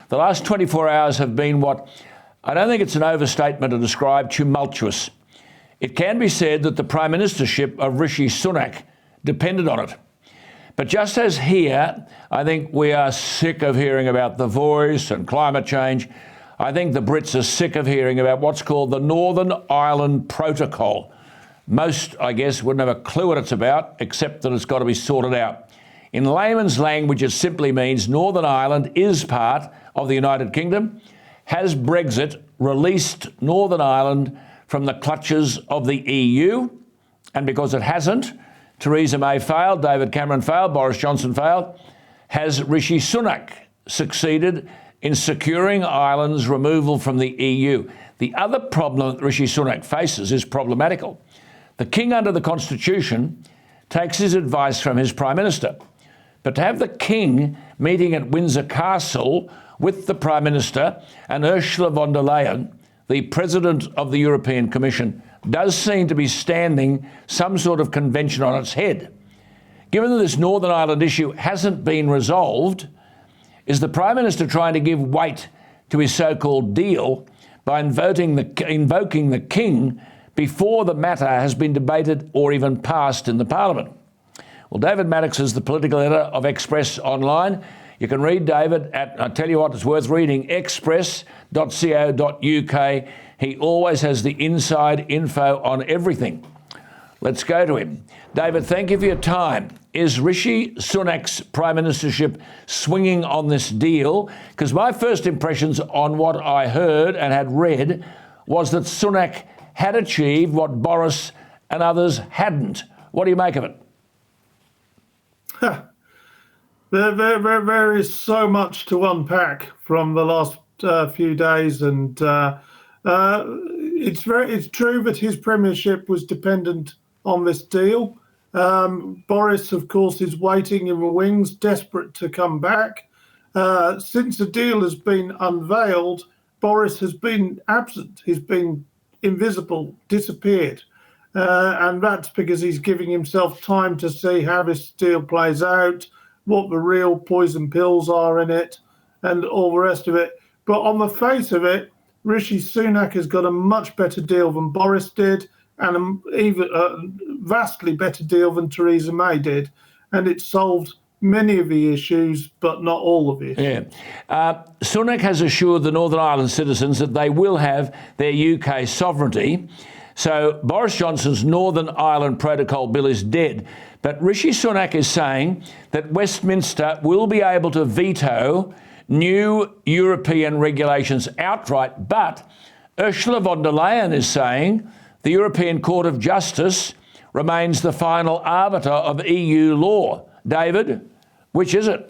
The last 24 hours have been what I don't think it's an overstatement to describe tumultuous. It can be said that the Prime Ministership of Rishi Sunak depended on it. But just as here, I think we are sick of hearing about the voice and climate change, I think the Brits are sick of hearing about what's called the Northern Ireland Protocol. Most, I guess, wouldn't have a clue what it's about, except that it's got to be sorted out. In layman's language, it simply means Northern Ireland is part of the United Kingdom. Has Brexit released Northern Ireland from the clutches of the EU? And because it hasn't, Theresa May failed, David Cameron failed, Boris Johnson failed. Has Rishi Sunak succeeded in securing Ireland's removal from the EU? The other problem that Rishi Sunak faces is problematical. The King under the Constitution takes his advice from his Prime Minister. But to have the King meeting at Windsor Castle with the Prime Minister and Ursula von der Leyen, the President of the European Commission, does seem to be standing some sort of convention on its head. Given that this Northern Ireland issue hasn't been resolved, is the Prime Minister trying to give weight to his so-called deal by invoking the King before the matter has been debated or even passed in the Parliament? Well, David Maddox is the political editor of Express Online. You can read David at, I tell you what, it's worth reading, express.co.uk. He always has the inside info on everything. Let's go to him. David, thank you for your time. Is Rishi Sunak's Prime Ministership swinging on this deal? Because my first impressions on what I heard and had read was that Sunak had achieved what Boris and others hadn't. What do you make of it? There is so much to unpack from the last few days, and it's true that his premiership was dependent on this deal. Boris, of course, is waiting in the wings, desperate to come back. Since the deal has been unveiled, Boris has been absent. He's been invisible, disappeared. And that's because he's giving himself time to see how this deal plays out, what the real poison pills are in it, and all the rest of it. But on the face of it, Rishi Sunak has got a much better deal than Boris did, and even a vastly better deal than Theresa May did. And it solved many of the issues, but not all of it. Yeah. Sunak has assured the Northern Ireland citizens that they will have their UK sovereignty. So Boris Johnson's Northern Ireland Protocol bill is dead. But Rishi Sunak is saying that Westminster will be able to veto new European regulations outright. But Ursula von der Leyen is saying the European Court of Justice remains the final arbiter of EU law. David, which is it?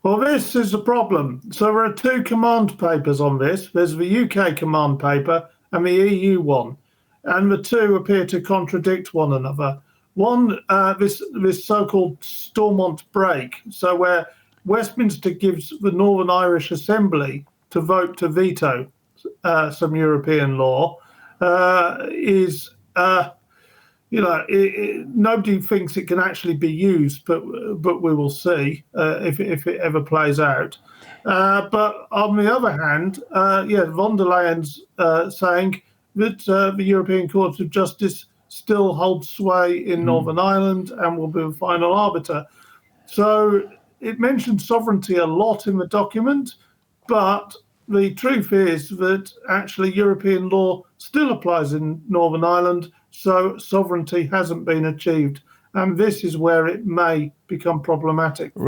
Well, this is the problem. So there are two command papers on this. There's the UK command paper and the EU one, and the two appear to contradict one another. One, this so-called Stormont break, so where Westminster gives the Northern Irish Assembly to vote to veto some European law, nobody thinks it can actually be used, but we will see if it ever plays out. But on the other hand, von der Leyen's saying that the European Court of Justice still holds sway in Northern Ireland and will be the final arbiter. So it mentions sovereignty a lot in the document, but the truth is that actually European law still applies in Northern Ireland, so sovereignty hasn't been achieved. And this is where it may become problematic.